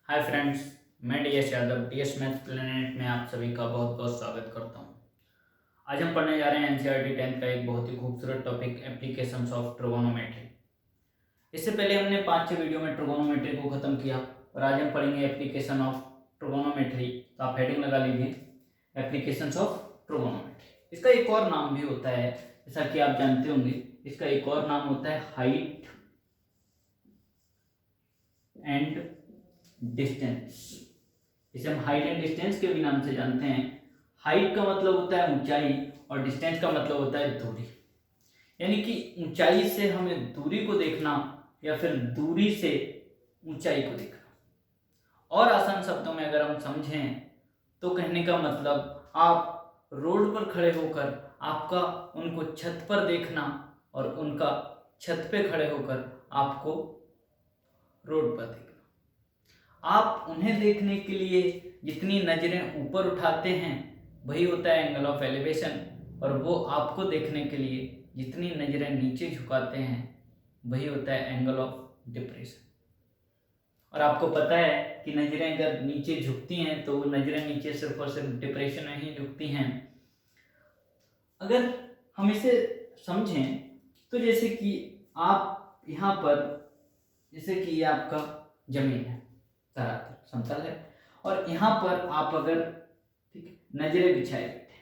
Hi friends, मैं DS Yadav DS math planet में आप सभी का बहुत बहुत स्वागत करता हूं। आज हम पढ़ने जा रहे हैं एनसीईआरटी 10th का एक बहुत ही खूबसूरत टॉपिक एप्लीकेशंस ऑफ ट्रिगोनोमेट्री। इससे पहले हमने 5-6 वीडियो में ट्रिगोनोमेट्री को खत्म किया और आज हम पढ़ेंगे एप्लीकेशन ऑफ ट्रिगोनोमेट्री। तो आप हेडिंग लगा लीजिए एप्लीकेशंस ऑफ ट्रिगोनोमेट्री। इसका एक और नाम भी होता है, जैसा कि आप जानते होंगे, इसका एक और नाम होता है हाइट एंड डिस्टेंस। इसे हम हाइट एंड डिस्टेंस के भी नाम से जानते हैं। हाइट का मतलब होता है ऊंचाई और डिस्टेंस का मतलब होता है दूरी। यानी कि ऊंचाई से हमें दूरी को देखना या फिर दूरी से ऊंचाई को देखना। और आसान शब्दों में अगर हम समझें तो कहने का मतलब आप रोड पर खड़े होकर आपका उनको छत पर देखना और उनका छत पे खड़े होकर आपको रोड पर देखना। आप उन्हें देखने के लिए जितनी नज़रें ऊपर उठाते हैं वही होता है एंगल ऑफ एलिवेशन, और वो आपको देखने के लिए जितनी नज़रें नीचे झुकाते हैं वही होता है एंगल ऑफ डिप्रेशन। और आपको पता है कि नज़रें अगर नीचे झुकती हैं तो वो नज़रें नीचे सिर्फ और सिर्फ डिप्रेशन में ही झुकती हैं। अगर हम इसे समझें तो जैसे कि आप यहाँ पर, जैसे कि ये आपका जमीन है, धरातल समतल है, और यहाँ पर आप अगर नजरें बिछाए बैठे,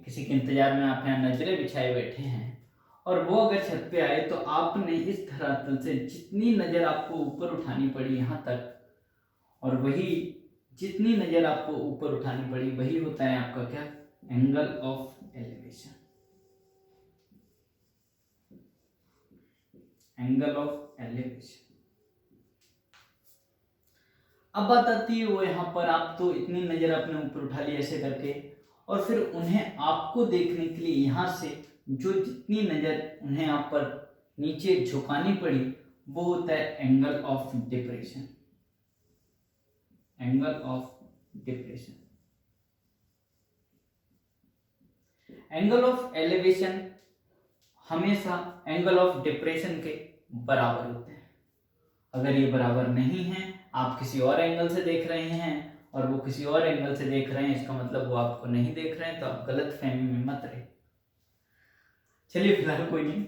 किसी के इंतजार में आप यहाँ नजरें बिछाए बैठे हैं और वो अगर छत पे आए तो आपने इस धरातल से जितनी नजर आपको ऊपर उठानी पड़ी यहाँ तक, और वही जितनी नजर आपको ऊपर उठानी पड़ी वही होता है आपका क्या, angle of elevation. Angle of elevation. अब बात आती है वो यहाँ पर आप तो इतनी नज़र अपने ऊपर उठा ली ऐसे करके, और फिर उन्हें आपको देखने के लिए यहाँ से जो जितनी नज़र उन्हें आप पर नीचे झुकानी पड़ी वो होता है angle of depression. Angle of depression. Angle of elevation हमेशा एंगल ऑफ डिप्रेशन के बराबर होते हैं। अगर ये बराबर नहीं है, आप किसी और एंगल से देख रहे हैं और वो किसी और एंगल से देख रहे हैं, इसका मतलब वो आपको नहीं देख रहे हैं, तो आप गलत फहमी में मत रहे। चलिए फिलहाल कोई नहीं,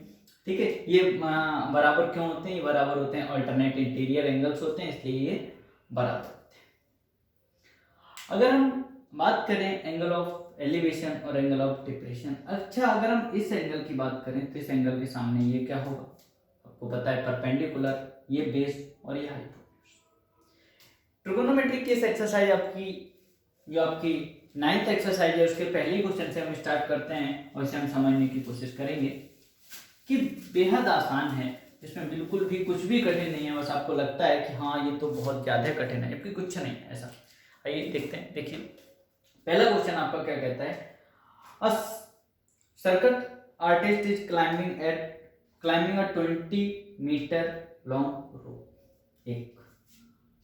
ठीक है। ये बराबर क्यों होते हैं? ये बराबर होते हैं, अल्टरनेट इंटीरियर एंगल्स होते हैं, इसलिए ये बराबर होते हैं। अगर हम बात करें एंगल ऑफ एलिवेशन और एंगल ऑफ डिप्रेशन, अच्छा अगर हम इस एंगल की बात करें तो इस एंगल के सामने ये क्या होगा? आपको पता है परपेंडिकुलर, ये बेस और ये हाइपोटेन्यूज। ट्रिगोनोमेट्री की इस एक्सरसाइज आपकी जो आपकी 9th एक्सरसाइज है उसके पहले क्वेश्चन से हम स्टार्ट करते हैं और इसे हम समझने की कोशिश करेंगे कि बेहद आसान है, इसमें बिल्कुल भी कुछ भी कठिन नहीं है। बस आपको लगता है कि हाँ ये तो बहुत ज़्यादा कठिन है, जबकि कुछ नहीं है ऐसा। आइए देखते हैं। देखिए पहला क्वेश्चन आपका क्या कहता है, a circus artist is climbing a 20 metre long rope. एक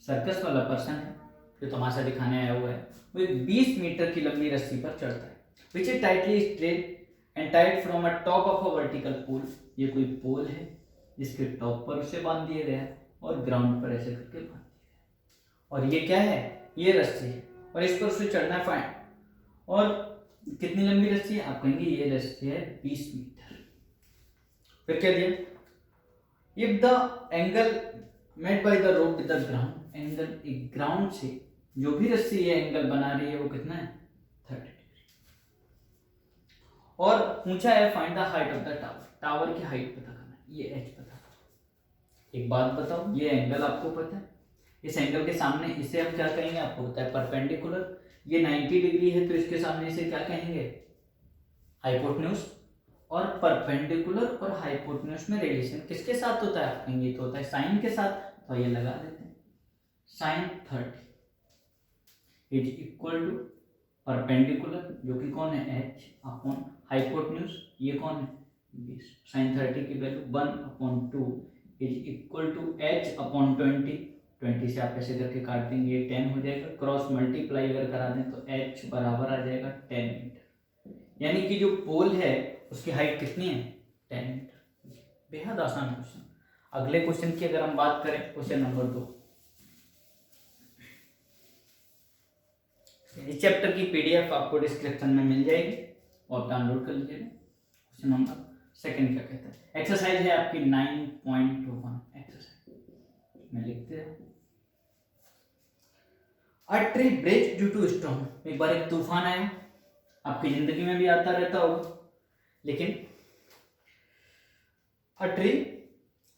सर्कस वाला पर्सन है जो तमाशा दिखाने आया हुआ है, वो एक 20 मीटर की लंबी रस्सी पर चढ़ता है, which is tightly straight and tied from a top of a vertical pole. ये कोई पोल है जिसके टॉप पर उसे बांध दिया गया है और ग्राउंड पर ऐसे करके बांध दिया गया, और ये क्या है? ये रस्सी है और इस पर उसे चढ़ना है फाइन। और कितनी लंबी रस्सी है? आप कहेंगे ये रस्सी है 20 मीटर। फिर क्या दिया? If the angle made by the rope with the ground, angle एक ग्राउंड से जो भी रस्सी ये एंगल बना रही है वो कितना है? 30 डिग्री। और पूछा है find the height of the tower. Tower की हाइट पता करना है, ये एच पता करना। एक बात बताओ, ये एंगल आपको पता है, इस एंगल के सामने इसे हम क्या कहेंगे? आपको पता है परपेंडिकुलर। ये 90 डिग्री है तो इसके सामने इसे क्या कहेंगे? हाइपोटेन्यूज। और परपेंडिकुलर और हाइपोटेन्यूज में रिलेशन किसके साथ होता है? आप कहेंगे तो होता है साइन के साथ। तो ये लगा देते हैं, sine 30 is equal to perpendicular जो कि कौन है? h अपॉन हाइपोटेन्यूज, ये कौन है? 20। साइन 30 की value 1/2 is equal to h upon 20 से आप ऐसे करके काट देंगे, ये 10 हो जाएगा। क्रॉस मल्टीप्लाई अगर करा दें तो h बराबर आ जाएगा 10 मीटर। यानी कि जो पोल है उसकी हाइट कितनी है? 10 मीटर। बेहद आसान क्वेश्चन। अगले क्वेश्चन की अगर हम बात करें, क्वेश्चन नंबर 2, इस चैप्टर की पीडीएफ आपको डिस्क्रिप्शन में मिल जाएगी और डाउनलोड कर लीजिएगा। क्वेश्चन नंबर सेकंड क्या कहता है, एक्सरसाइज है आपकी 9.1 एक्सरसाइज में लिखते हैं, a tree breaks due to storm. एक बार एक तूफान आया, आपकी जिंदगी में भी आता रहता होगा, लेकिन a tree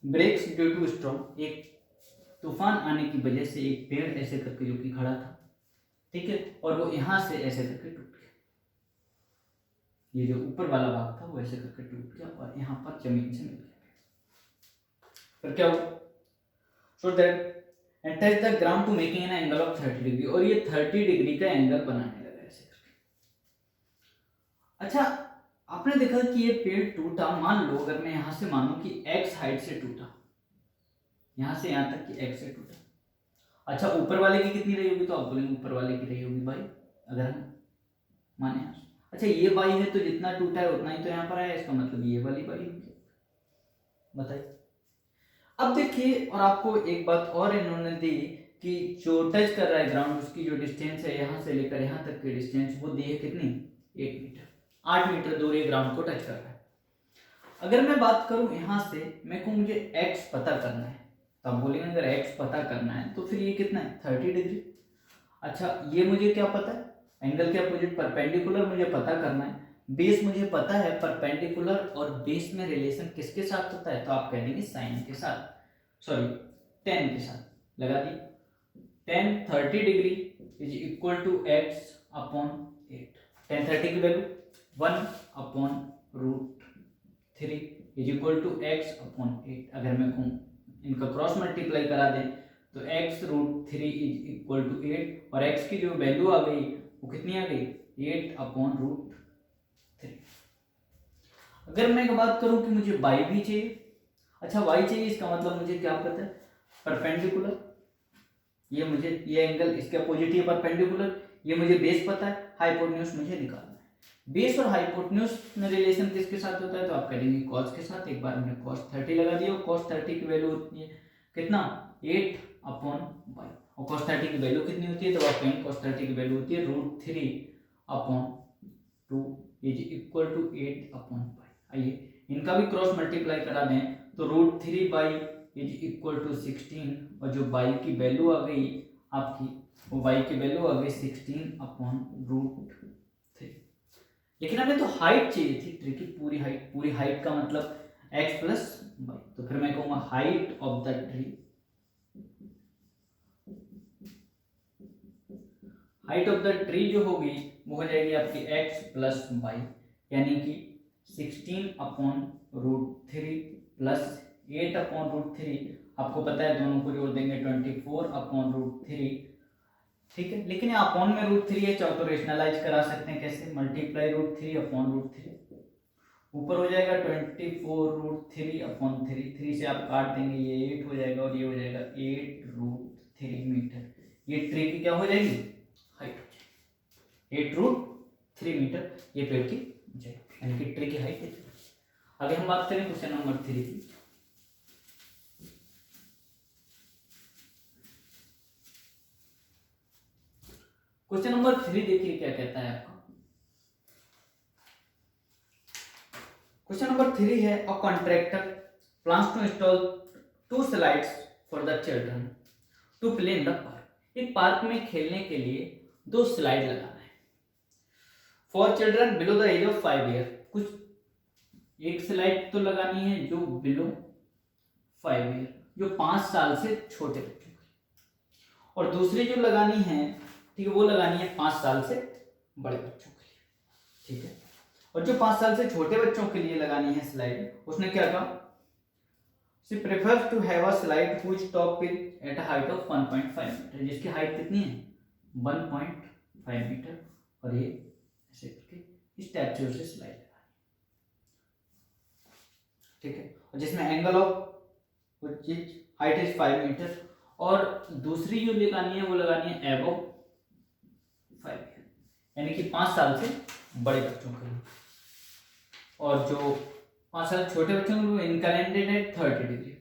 breaks due to storm, एक तूफान आने की वजह से एक पेड़ ऐसे करके जो कि खड़ा था, ठीक है, और वो यहां से ऐसे करके टूट गया, ये जो ऊपर वाला भाग था वो ऐसे करके टूट गया और यहाँ पर जमीन से मिल गया। फिर क्या हुआ, so that end touch the ground to making an angle of 30 degree, और ये 30 डिग्री का एंगल बनाने लगा ऐसे करके। अच्छा, आपने देखा कि ये पेड़ टूटा, मान लो अगर मैं यहां से मानूं कि x हाइट से टूटा, यहां से यहां तक कि x से टूटा, अच्छा ऊपर वाले की कितनी रही होगी, तो आप बोलेंगे ऊपर वाले की रही होगी भाई, अगर हम माने, अच्छा ये बाई है तो जितना टूटा है उतना ही तो यहाँ पर आया, इसका मतलब ये वाली बाई होगी, बताइए। अब देखिए, और आपको एक बात और इन्होंने दी कि जो टच कर रहा है ग्राउंड, उसकी जो डिस्टेंस है यहाँ से लेकर यहाँ तक की डिस्टेंस वो दी है कितनी, 8 मीटर, 8 मीटर दूर ये ग्राउंड को टच कर रहा है। अगर मैं बात करूं यहाँ से, मैं कहूँ मुझे x पता करना है, तो आप बोलेंगे अगर x पता करना है तो फिर ये कितना है, 30 डिग्री। अच्छा ये मुझे क्या पता है, एंगल के अपोजिट परपेंडिकुलर मुझे पता करना है, बेस मुझे पता है, परपेंडिकुलर और बेस में रिलेशन किसके साथ होता है, तो आप कह देंगे साइन के साथ, सॉरी tan के साथ, लगा दी, tan 30 degree is equal to x upon 8, tan 30 की value 1/√3 is equal to x upon 8। अगर मैं कहूँ इनका क्रॉस मल्टीप्लाई करा दें तो x√3 इज इक्वल टू 8, और x की जो वैल्यू आ गई वो कितनी आ गई, 8/√3। अगर मैं बात करूं कि मुझे y भी चाहिए, अच्छा y चाहिए, इसका मतलब मुझे क्या पता है, परपेंडिकुलर, ये मुझे ये एंगल इसके अपोजिट है परपेंडिकुलर, ये मुझे बेस पता है, हाइपोटेन्यूज मुझे निकालना है। बेस और हाइपोटेन्यूज में रिलेशन किसके साथ होता है, तो आप कहेंगे cos के साथ। एक बार हमने cos 30 लगा दिया, cos 30 की वैल्यू होती है कितना, 8/y, और cos 30 की वैल्यू कितनी होती है, तो आप कहेंगे cos 30 की वैल्यू होती है √3/2 इज इक्वल टू 8/y। आइए इनका भी क्रॉस मल्टीप्लाई करा दें तो √3y इज इक्वल टू 16, और जो y की वैल्यू आ गई आपकी, वो y की वैल्यू आ गई 16/√3। लेकिन हमें तो हाइट चाहिए थी, ट्री की पूरी हाइट का मतलब x प्लस वाई, तो फिर मैं कहूंगा height of the tree, height of the tree जो होगी वो हो जाएगी आपकी x प्लस वाई, यानी कि 16/√3 प्लस 8/√3, आपको पता है दोनों को जोड़ देंगे 24/√3, ठीक है। लेकिन यहाँ अपॉन में √3 है, चाहो तो रेशनलाइज करा सकते हैं, कैसे, मल्टीप्लाई √3/√3, ऊपर हो जाएगा 24√3/3, 3 से आप काट देंगे, ये 8 हो जाएगा और ये हो जाएगा 8√3 मीटर, ये ट्री की क्या हो जाएगी, हाइट हो जाएगी 8√3 मीटर, ये पेड़ की ऊंचाई, यानी कि ट्री की हाइट है। आगे हम बात करें क्वेश्चन नंबर 3 की। क्वेश्चन नंबर 3 देखिए क्या कहता है आपका, क्वेश्चन नंबर 3 है, a contractor plans to install 2 slides for the children to play in the park. एक पार्क में खेलने के लिए 2 स्लाइड लगाना है, for children below the age of 5 year. कुछ एक स्लाइड तो लगानी है जो बिलो 5 ईयर, जो 5 साल से छोटे बच्चों की, और दूसरी जो लगानी है, ठीक है, वो लगानी है 5 साल से बड़े बच्चों के लिए, ठीक है। और जो 5 साल से छोटे बच्चों के लिए लगानी है स्लाइड, उसने क्या कहा, she prefers to have a slide which top is at a height of 1.5 metre, जिसकी हाइट कितनी है, 1.5 मीटर, और ये ऐसे करके इस टाइप से उसे स्लाइड लगानी, ठीक है, और जिसमें angle of which is height is 5 metre, और दूसरी जो लगानी है वो लगानी है एबव 5 ईयर, यानी कि 5 साल से बड़े बच्चों के लिए, और जो 5 साल छोटे बच्चों को इनकैलेंडेड है 30 डिग्री,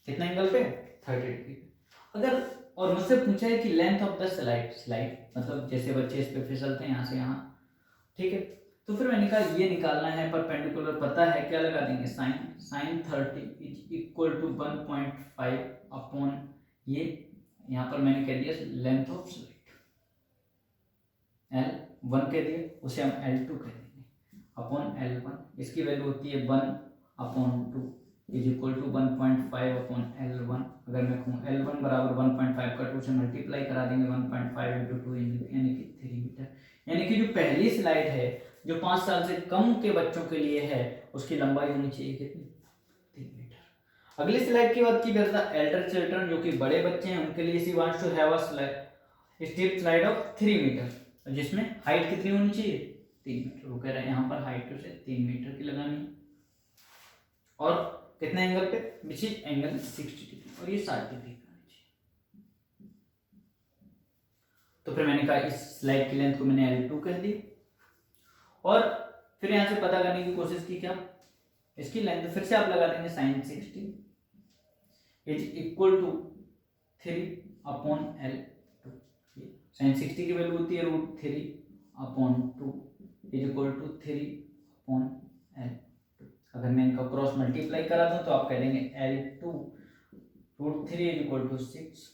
कितना एंगल पे, 30 डिग्री पे। अगर और मुझसे पूछा है कि लेंथ ऑफ द स्लाइड मतलब जैसे बच्चे इस पे फिसलते हैं यहाँ से यहाँ, ठीक है, तो फिर मैंने कहा ये निकालना है परपेंडिकुलर पता है, क्या लगा देंगे sine 30 is equal to 1.5 upon ये, यहाँ पर मैंने कह दिया लेंथ ऑफ स्लाइड L1 कह दिया, उसे हम L2 कह देंगे अपॉन L1, इसकी वैल्यू होती है 1/2 is equal to 1.5 upon L1। अगर मैं कहूँ L1 बराबर 1.5 का 2 से मल्टीप्लाई करा देंगे 1.5 इंटू 2 यानी कि 3 मीटर। यानी कि जो पहली स्लाइड है जो 5 साल से कम के बच्चों के लिए है उसकी लंबाई होनी चाहिए कितनी, 3 मीटर। अगली स्लाइड की बात की जाता है एल्डर चिल्ड्रन जो कि बड़े बच्चे हैं उनके लिए she wants to have a step slide of 3 metre जिसमें हाइट कितनी होनी चाहिए, 3 मीटर। वो कह रहे हैं यहाँ पर हाइट उसे 3 मीटर की लगानी है और कितने एंगल पे, विच इज एंगल 60 डिग्री और ये 60 डिग्री का चाहिए। तो फिर मैंने कहा इस स्लाइड की लेंथ को मैंने L2 कह दी और फिर यहाँ से पता करने की कोशिश की क्या, इसकी लेंथ फिर से आप लगा देंगे sine 60 is equal to 3 upon L2। Sine 60 की वैल्यू होती है √3 upon 2 is equal to 3 upon L2। अगर मैं इनका क्रॉस मल्टीप्लाई करा दूं तो आप कह देंगे L2 √3 इज इक्वल टू 6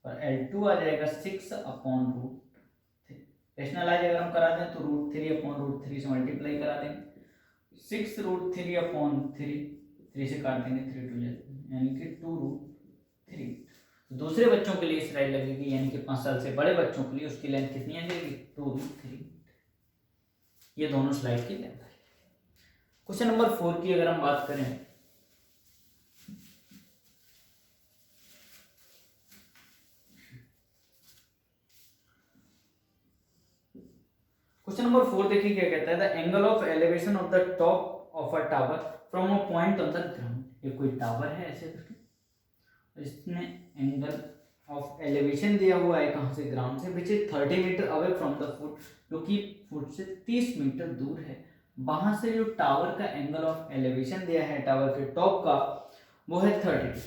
और L2 आ जाएगा 6 अपॉन √3। रेशनलाइज अगर हम करा दें तो √3 अपॉन √3 से मल्टीप्लाई करा देंगे 6 √3 अपॉन 3 से काट देंगे 3 2 यानी कि 2√3। तो दूसरे बच्चों के लिए स्लाइड लगेगी यानी कि 5 साल से बड़े बच्चों के लिए उसकी लेंथ कितनी आ जाएगी, 2√3। ये दोनों स्लाइड की लेंथ है। क्वेश्चन नंबर 4 की अगर हम बात करें, क्वेश्चन नंबर 4 देखिए क्या कहता है, the angle of elevation of the top of a tower from a point on the ground. ये कोई टावर है ऐसे करके, इसमें एंगल ऑफ एलिवेशन दिया हुआ है कहां से, ग्राउंड से, which is 30 metre away from the foot, जो कि फुट से 30 मीटर दूर है। वहां से जो टावर का एंगल ऑफ एलिवेशन दिया है टावर के टॉप का वो है 30 डिग्री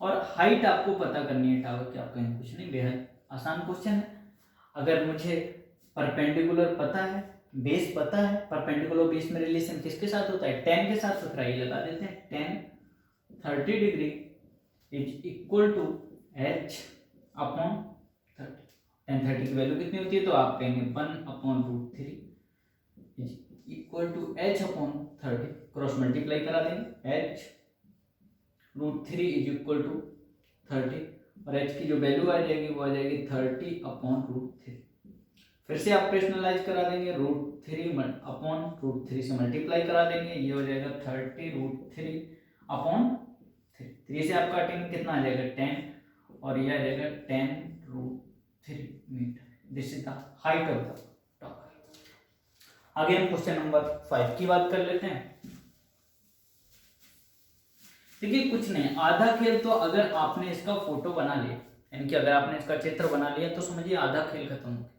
और हाइट आपको पता करनी है टावर की। आपका कुछ नहीं, बेहद आसान क्वेश्चन है। अगर मुझे परपेंडिकुलर पता है, बेस पता है, परपेंडिकुलर बेस में रिलेशन किसके साथ होता है, tan के साथ, तो फिर ये लगा देते हैं tan 30 degree is equal to h upon 30। tan 30 की वैल्यू कितनी होती है, तो आप कहेंगे 1/√3 is equal to h upon 30। Cross multiply करा देंगे h √3 इज इक्वल टू 30 और h की जो वैल्यू आ जाएगी वो आ जाएगी 30 अपॉन √3। फिर से आप रेशनलाइज करा देंगे √3 अपॉन √3 से मल्टीप्लाई करा देंगे, ये हो जाएगा 30 √3 अपॉन 3 से आप काटेंगे कितना आ जाएगा 10 और ये आ जाएगा 10√3 metre. This is the height of the tower. आगे हम क्वेश्चन नंबर 5 की बात कर लेते हैं। देखिए कुछ नहीं, आधा खेल तो अगर आपने इसका फोटो बना लिया, यानी कि अगर आपने इसका चित्र बना लिया तो समझिए आधा खेल खत्म हो गया।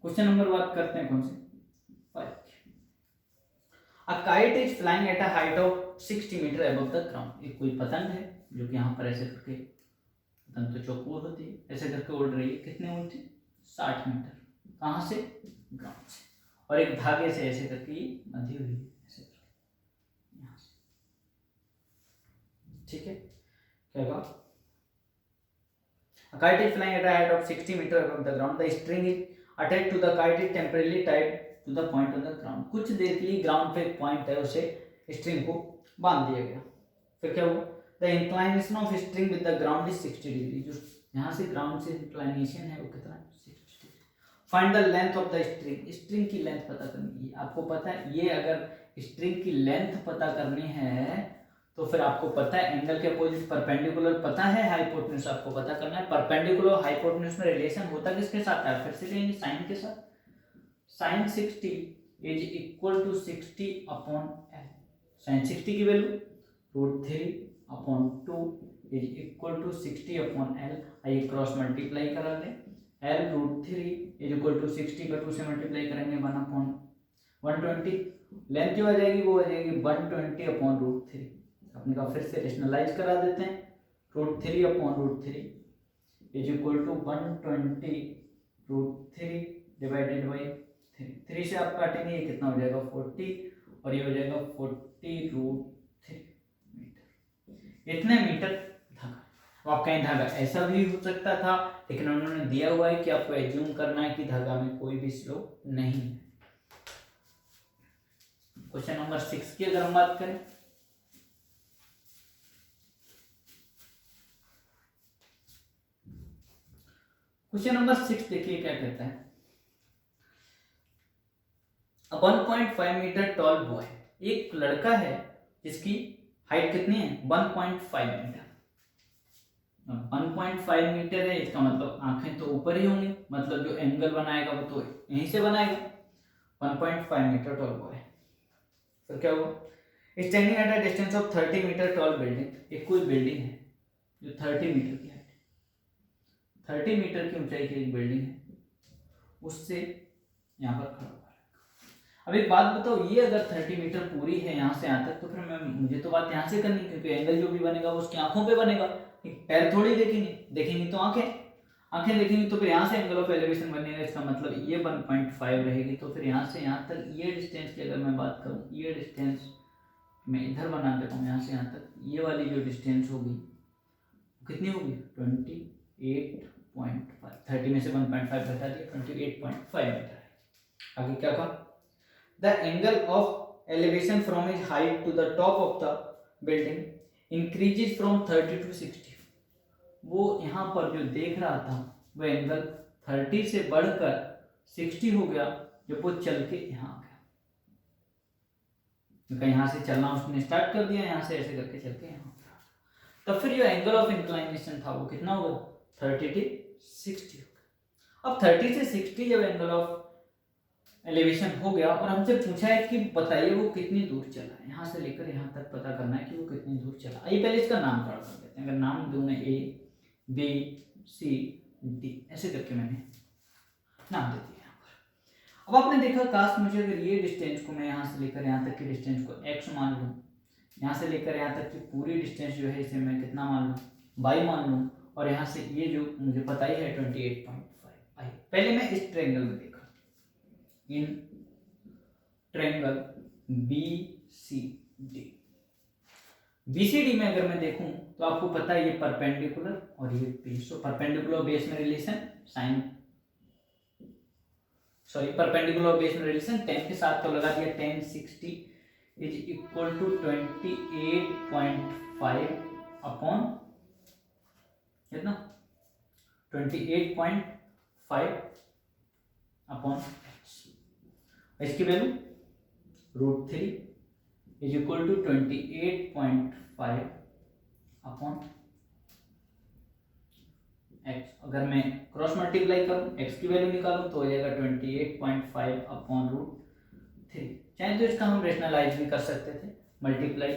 क्वेश्चन नंबर बात करते हैं कौन से, 5। A kite is flying at a height of 60 metre above the ground. एक कोई पतंग है जो कि यहाँ पर ऐसे करके, पतंग तो चौकोर होती है, ऐसे करके उड़ रही है, कितने ऊंची, 60 मीटर। कहाँ से, ग्राउंड से, और एक धागे से ऐसे करके ये बंधी हुई है ऐसे करके यहाँ से, ठीक है। क्या कहा, a kite is flying at a height of 60 meter above the ground. The string is attached to the kite is temporarily tied to the point on the ground. कुछ देर के लिए ग्राउंड पे एक पॉइंट है, उसे स्ट्रिंग को बांध दिया गया। फिर क्या हुआ, the inclination of string with the ground is 60 degree. जो यहाँ से ग्राउंड से इंक्लाइनेशन है वो कितना है, 60 degree. Find the length of the string. String की लेंथ पता करनी है, आपको पता है ये अगर स्ट्रिंग की लेंथ पता करनी है तो फिर आपको पता है एंगल के अपोजिट परपेंडिकुलर पता है, हाइपोटेन्यूज आपको पता करना है। परपेंडिकुलर हाइपोटेन्यूज में रिलेशन होता किसके साथ है, फिर से लेंगे साइन के साथ। Sine 60 is equal to 60 upon l। Sine 60 की value √3 upon 2 is equal to 60 upon l। आइए क्रॉस मल्टीप्लाई करा दें, l √3 इज इक्वल टू 60 का 2 से मल्टीप्लाई करेंगे 1/120 लेंथ जो आ जाएगी वो आ जाएगी 120/√3। अपने का फिर से रेशनलाइज करा देते हैं, √3/√3 is equal to 120√3 divided by 3। 3 से आप काटेंगे ये कितना हो जाएगा 40 और ये हो जाएगा 40√3 मीटर। इतने मीटर धागा। अब आप कहीं धागा ऐसा भी हो सकता था, लेकिन उन्होंने दिया हुआ है कि आपको एज्यूम करना है कि धागा में कोई भी स्लोप नहीं है। क्वेश्चन नंबर 6 की अगर हम बात करें, क्वेश्चन नंबर 6 देखिए क्या कहता है। 1.5 मीटर टॉल बॉय, एक लड़का है जिसकी हाइट कितनी है 1.5 मीटर। 1.5 मीटर है, इसका मतलब आंखें तो ऊपर ही होंगी, मतलब जो एंगल बनाएगा वो तो यहीं से बनाएगा। 1.5 मीटर टॉल बॉय, तो क्या हुआ, standing at a distance of 30 metre tall building. एक कोई बिल्डिंग है जो 30 मीटर की हाइट, 30 मीटर की ऊंचाई की एक बिल्डिंग है, उससे यहाँ पर खड़ा हुआ है। अब एक बात बताओ, ये अगर 30 मीटर पूरी है यहाँ से यहाँ तक, तो फिर मुझे तो बात यहाँ से करनी, क्योंकि एंगल जो भी बनेगा वो उसकी आंखों पे बनेगा। पैर थोड़ी देखेंगे तो आंखें देखेंगी, तो फिर यहाँ से एंगल ऑफ एलिवेशन बनेगा। इसका मतलब ये 1.5 रहेगी, तो फिर यहाँ से यहाँ तक ये डिस्टेंस की अगर मैं बात करूँ, ये डिस्टेंस मैं इधर बना देता हूँ, यहाँ से यहाँ तक ये वाली जो डिस्टेंस होगी कितनी होगी 28.5। 30 में से 1.5 घटा दिया, 28.5 मीटर है। आगे क्या कहा, the angle of elevation from his height to the top of the building increases from 30 to 60। वो यहाँ पर जो देख रहा था वो एंगल 30 से बढ़कर 60 हो गया जब वो चल के यहाँ आ गया। क्योंकि यहाँ से चलना उसने स्टार्ट कर दिया, यहाँ से ऐसे करके चल के यहाँ, तब फिर जो एंगल ऑफ इंक्लाइनेशन था वो कितना होगा 30 to 60 हो गया। अब 30 से 60 जब एंगल ऑफ एलिवेशन हो गया और हमसे पूछा है कि बताइए वो कितनी दूर चला है, यहाँ से लेकर यहाँ तक पता करना है कि वो कितनी दूर चला। आइए पहले इसका नाम कर देते हैं। अगर नाम दूं मैं A B C D ऐसे करके मैंने नाम दे दिया यहाँ पर। अब आपने देखा काश मुझे अगर ये डिस्टेंस को मैं यहाँ से लेकर यहाँ तक की डिस्टेंस को x मान लूँ, यहाँ से लेकर यहाँ तक की पूरी डिस्टेंस जो है इसे मैं कितना मान लूँ y मान लूँ, और यहाँ से ये जो मुझे पता ही है 28.5। आइए पहले मैं इस ट्रायंगल में देखा, इन ट्रायंगल BCD। BCD में अगर मैं देखूं तो आपको पता है ये परपेंडिकुलर और ये बेस, तो परपेंडिकुलर बेस में रिलेशन परपेंडिकुलर बेस में रिलेशन 10 के साथ तो लगा दिया, 10 60 इज इक्वल टू 28.5 अपॉन कितना 28.5 अपॉन इसकी value √3 is equal to 28.5 upon x। अगर मैं क्रॉस मल्टीप्लाई करूं x की वैल्यू निकालूं तो हो जाएगा 28.5 अपॉन √3। चाहे तो इसका हम रेशनलाइज भी कर सकते थे, मल्टीप्लाई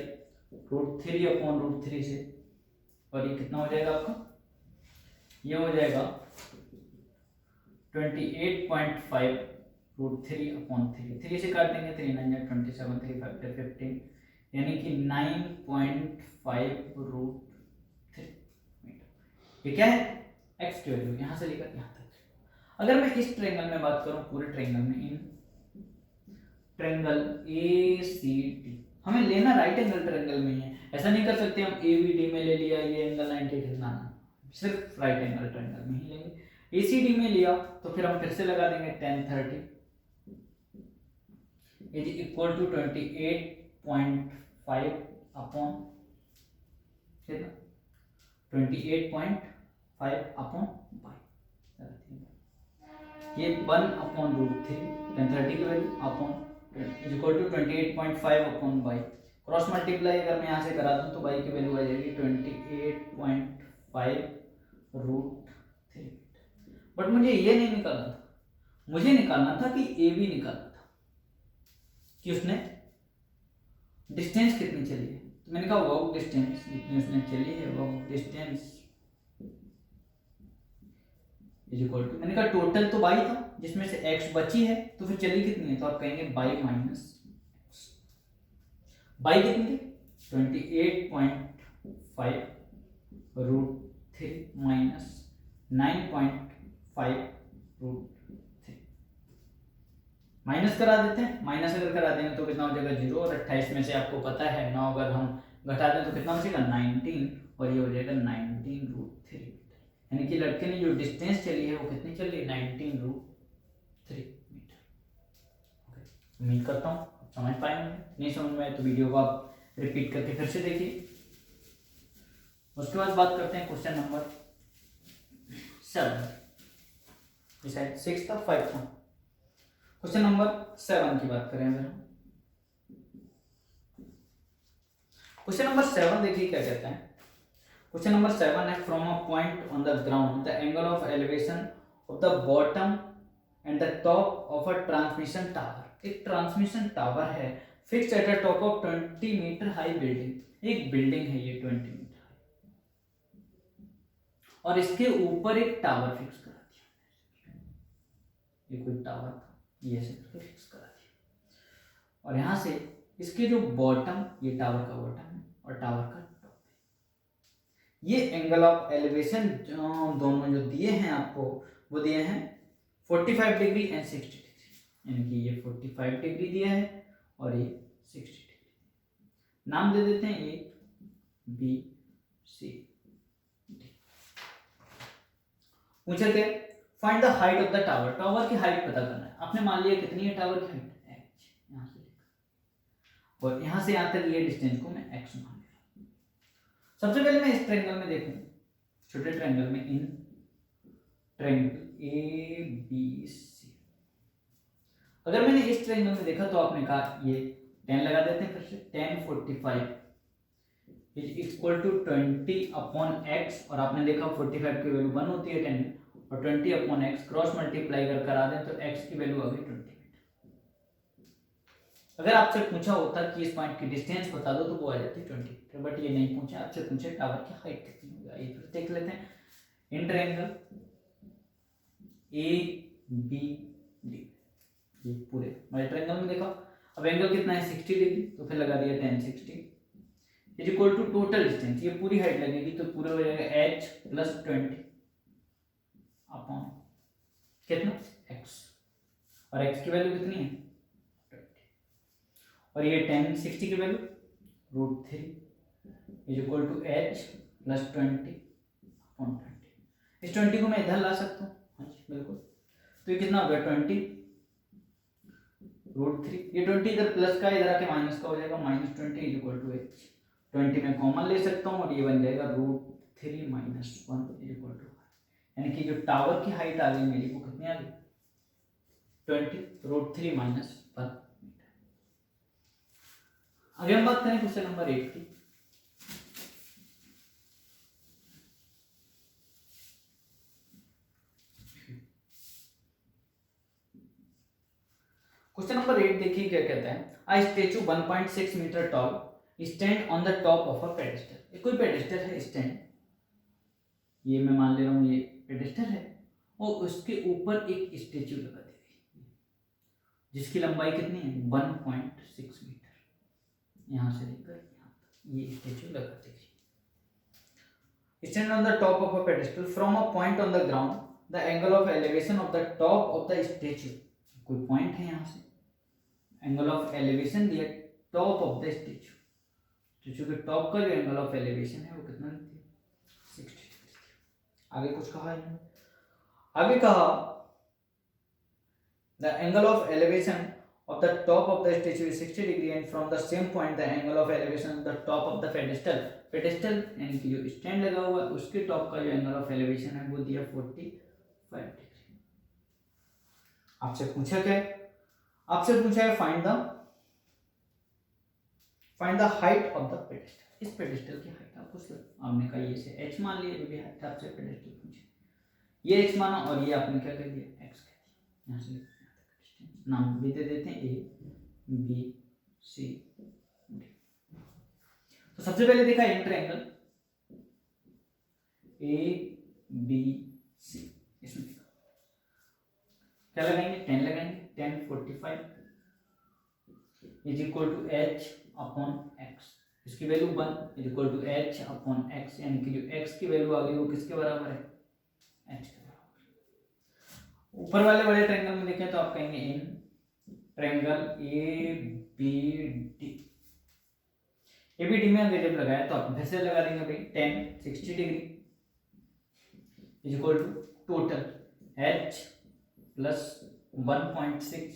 √3 अपॉन √3 से, और ये कितना हो जाएगा आपका, ये हो जाएगा 28.5 √3 अपॉन 3 से काट देंगे, 3 9 27 3 5 15, यानी कि 9.5 √3 मीटर। ये क्या है x की वैल्यू यहाँ से लेकर यहाँ तक। अगर मैं इस ट्रायंगल में बात करूं, पूरे ट्रायंगल में, इन ट्रायंगल ACD हमें लेना राइट एंगल ट्रायंगल में है, ऐसा नहीं कर सकते हम ABD में ले लिया ये एंगल 90 कितना, सिर्फ राइट एंगल ट्रायंगल में ही लेंगे। ACD में लिया तो फिर हम फिर से लगा देंगे 10 30 इज इक्वल टू 28.5 अपॉन कितना 28.5 अपॉन बाई, ये 1 अपॉन √3 10 30 की value upon is equal to 28.5 upon by. Cross multiply अगर मैं यहाँ से करा दूँ तो बाई की वैल्यू आ जाएगी 28.5 √3। बट मुझे ये नहीं निकालना था, मुझे निकालना था कि AB निकालना था कि उसने डिस्टेंस कितनी चली है। तो मैंने कहा वॉक डिस्टेंस जितनी उसने चली है, walk distance is equal to, मैंने कहा टोटल तो बाई था जिसमें से x बची है, तो फिर चली कितनी है, तो आप कहेंगे बाई माइनस बाई कितनी थी 28.5 √3 माइनस 9.5 √3। माइनस करा देते हैं, माइनस अगर करा देंगे तो कितना हो जाएगा 0 और 28 में से आपको पता है 9 अगर हम घटा दें तो कितना बचेगा 19 और ये हो जाएगा 19 √3 मीटर। यानी कि लड़के ने जो डिस्टेंस चली है वो कितनी चली है 19 √3 मीटर। उम्मीद करता हूँ समझ पाए होंगे, नहीं समझ में आए तो वीडियो को आप रिपीट करके फिर से देखिए। उसके बाद बात करते हैं क्वेश्चन नंबर 7। इस साइड 6 था 5 था। क्वेश्चन नंबर 7 की बात करें अगर हम, क्वेश्चन नंबर 7 देखिए क्या कहता है। क्वेश्चन नंबर 7 है from a point on the ground the angle of elevation of the bottom and the top of a transmission tower. एक ट्रांसमिशन टावर है fixed at the top of 20 metre high building. एक building है ये 20 metre high और इसके ऊपर एक tower fix करा दिया। ये कोई टावर था, ये ऐसे करके फिक्स करा दिया और यहां से इसके जो बॉटम, ये टावर का बॉटम है और टावर का टॉप है। ये एंगल ऑफ एलिवेशन दोनों जो दिए हैं आपको वो दिए हैं 45 डिग्री एंड 60 डिग्री। यानी कि ये 45 डिग्री दिया है और ये 60 डिग्री। नाम दे देते हैं ए बी सी डी। पूछा क्या find the height of the tower. Tower की हाइट पता करना है। आपने मान लिया कितनी है टावर की हाइट h, यहां से और यहां से यहां तक ये डिस्टेंस को मैं x मान लिया। सबसे पहले मैं इस ट्रायंगल में देखूं, छोटे ट्रायंगल में, इन ट्रायंगल ए बी सी। अगर मैंने इस ट्रायंगल में देखा तो आपने कहा ये 10 लगा देते हैं फिर से। 10 45 is equal to 20 upon x और आपने देखा 45 की वैल्यू 1 होती है 10 में और 20 अपॉन x क्रॉस मल्टीप्लाई कर करा दें तो x की वैल्यू आ गई 20 मीटर। अगर आपसे पूछा होता कि इस पॉइंट की डिस्टेंस बता दो तो वो आ जाती 20 मीटर, बट ये नहीं पूछा। आपसे पूछे टावर की हाइट कितनी होगी। ये फिर देख लेते हैं। In triangle A B D, ये पूरे मैं ट्रायंगल में देखा। अब एंगल कितना है 60 डिग्री तो फिर लगा दिया 10 60 is equal to total distance. ये पूरी हाइट लगेगी तो पूरा हो जाएगा h प्लस 20 अपॉन कितना x और x की वैल्यू कितनी है 20 और ये 10 60 की value √3 is equal to h plus 20 upon 20। इस 20 को मैं इधर ला सकता हूँ, हाँ जी बिल्कुल। तो ये कितना हो गया 20 √3। ये 20 इधर प्लस का इधर आके माइनस का हो जाएगा -20 इज इक्वल टू h। 20 में कॉमन ले सकता हूँ और ये बन जाएगा √3 माइनस 1 इज इक्वल टू, यानी कि जो टावर की हाइट आ गई मेरी वो कितनी आ गई 20 √3 माइनस 1 मीटर। आगे हम बात करें क्वेश्चन नंबर 8 की। क्वेश्चन नंबर 8 देखिए क्या कहता है। A statue 1.6 metre tall stand on the top of a pedestal. ये कोई पेडेस्टल है स्टैंड, ये मैं मान ले रहा हूँ ये पेडेस्टल है और उसके ऊपर एक स्टैचू लगा दी गई जिसकी लंबाई कितनी है 1.6 मीटर। यहां से लेकर यहां तक ये स्टैचू लगा दी गई। Stand on the top of a pedestal from a point on the ground the angle of elevation of the top of the statue. कोई पॉइंट है यहां से एंगल ऑफ एलिवेशन दिया top of the statue. Statue के top का जो angle of elevation है वो कितना है 60 डिग्री। आगे कुछ कहा है, आगे कहा the angle of elevation of the top of the statue is 60 degree and from the same point the angle of elevation of the top of the pedestal यानी कि जो स्टैंड लगा हुआ है उसके टॉप का जो एंगल ऑफ एलिवेशन है वो दिया 45 डिग्री। आपसे पूछा क्या है, आपसे पूछा है find the height of the pedestal. इस पेडेस्टल की हाइट आपको आपने कहा ये से h मान लिया जो भी हाइट आपसे पेडेस्टल पूछे, ये h माना और ये आपने क्या कर दिया x कर दिया। यहां से नाम भी दे देते हैं ए बी सी डी। तो सबसे पहले देखा इन ट्रायंगल ए बी सी, इसमें देखा क्या लगाएंगे 10 लगाएंगे। 10 45 is equal to h upon उसकी value 1 is equal to H upon X, यानी कि जो एक्स की वैल्यू आ गई वो किसके बराबर है, एच के बराबर। ऊपर वाले बड़े ट्रायंगल में देखें तो आप कहेंगे in triangle A B D, A B D में अगर जब लगाया तो आप फिर से लगा देंगे भाई tan 60 degree is equal to total H plus 1.6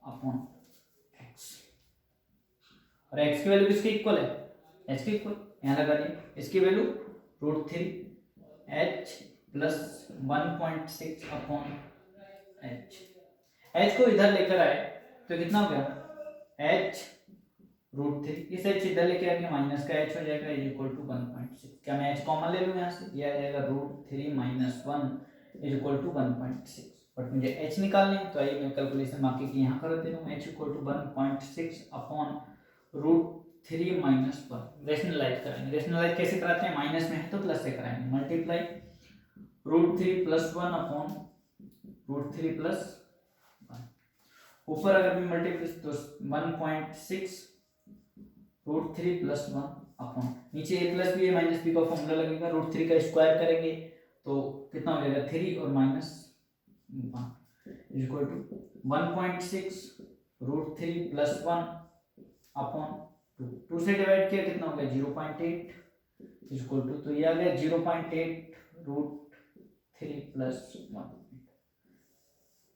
upon X, और एक्स की वैल्यू किसके इक्वल है, एच के इक्वल, यहाँ लगा दिए। इसकी value √3 H plus 1.6 upon H, H को इधर लेकर आए तो कितना हो गया एच √3, इस एच इधर लेके आके माइनस का एच हो जाएगा इज इक्वल टू 1.6। क्या मैं एच कॉमन ले लूँ यहाँ से, ये आ जाएगा √3 minus 1 is equal to 1.6, but मुझे एच निकालने हैं तो आइए मैं कैलकुलेशन बाकी की यहाँ कर देता हूँ। H equal to 1.6 upon √3 minus 1, rationalise कराएंगे। रेशनलाइज कैसे कराते हैं, माइनस में है तो प्लस से कराएंगे, मल्टीप्लाई √3 प्लस 1 अपॉन √3 प्लस 1, ऊपर अगर भी मल्टीप्लाई तो 1.6 √3 प्लस 1 अपॉन, नीचे a plus B minus B का फॉर्मूला लगेगा, √3 का स्क्वायर करेंगे तो कितना हो जाएगा 3 और minus 1 equal to 1.6 √3 plus 1 upon 2 से डिवाइड किया कितना हो गया 0.8 इक्वल टू, तो ये आ गया 0.8 √3 plus 1।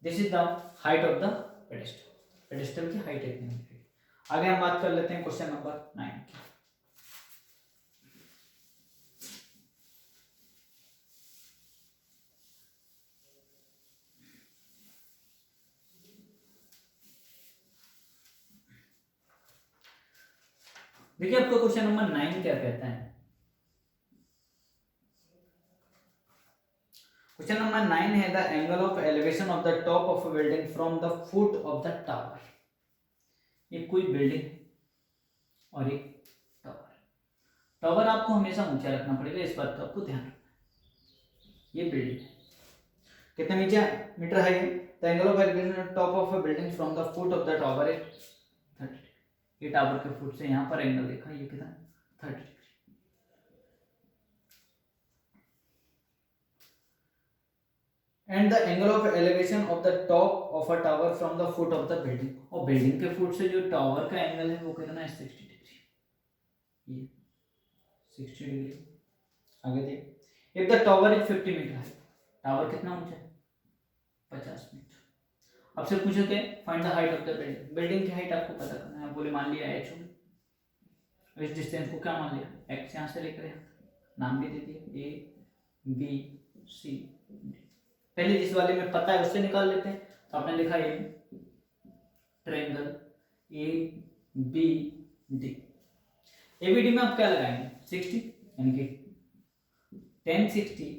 This is the height of the pedestal, pedestal की हाइट इतनी है। आगे हम बात कर लेते हैं क्वेश्चन नंबर 9 की। देखिए आपको क्वेश्चन नंबर 9 क्या कहता है। क्वेश्चन नंबर 9 है the angle of elevation of the top of a building from the foot of the tower. ये कोई बिल्डिंग और एक टावर, टावर आपको हमेशा ऊंचा रखना पड़ेगा, इस बात का आपको ध्यान रखना। ये बिल्डिंग है, कितना मीटर हाई है, the angle of elevation of top of a building from the foot of the tower है 30। ये टावर के फुट से यहाँ पर एंगल देखा, ये कितना 30 degree. And the angle of elevation of the top of a tower from the foot of the building, और बिल्डिंग के फुट से जो टावर का एंगल है वो कितना है 60 डिग्री, ये 60 डिग्री। आगे देख, if the tower is 50 metre high, tower कितना ऊंचा है 50 मीटर। आपसे पूछो क्या find the height of the building, building की हाइट आपको पता करना है। बोले मान लिया एच हो, इस डिस्टेंस को क्या मान लिया एक्स, यहाँ से लेकर यहाँ, नाम भी दे दिया ए बी सी डी। पहले जिस वाले में पता है उससे निकाल लेते हैं, तो आपने लिखा ये triangle A B D, A B D में आप क्या लगाएंगे 60, यानी कि tan 60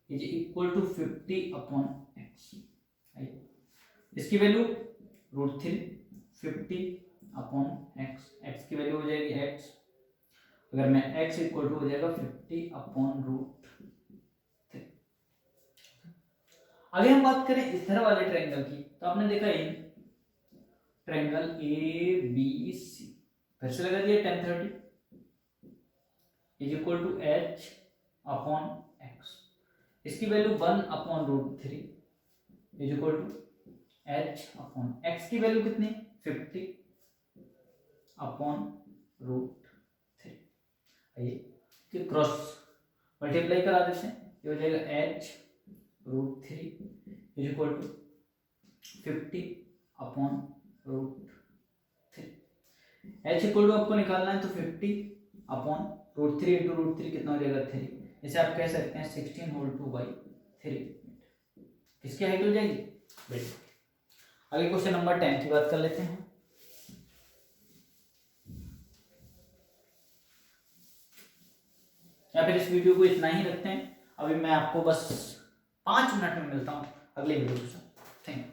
is equal to 50 upon X. इसकी वैल्यू √3 50 अपॉन एक्स, एक्स की वैल्यू हो जाएगी एक्स, अगर मैं एक्स इक्वल टू हो जाएगा 50 अपॉन √3। आगे हम बात करें इस तरह वाले ट्रायंगल की, तो आपने देखा ये ट्रायंगल ए बी सी, फिर से लगा दिया tan 30 is equal to H upon X, इसकी value 1 upon √3 is equal to H upon X की वैल्यू कितनी 50 अपॉन √3। आइए क्रॉस मल्टीप्लाई करा देते हैं, ये हो जाएगा H √3 is equal to 50 upon √3। H equal to आपको निकालना है तो 50 अपॉन √3 इंटू √3 कितना हो जाएगा 3, इसे आप कह सकते हैं 16 होल 2/3 मीटर। किसकी हाइट हो जाएगी बिल्डिंग। आगे क्वेश्चन नंबर 10 की बात कर लेते हैं। या फिर इस वीडियो को इतना ही रखते हैं, अभी मैं आपको बस 5 मिनट में मिलता हूँ अगले वीडियो के साथ। Thank you.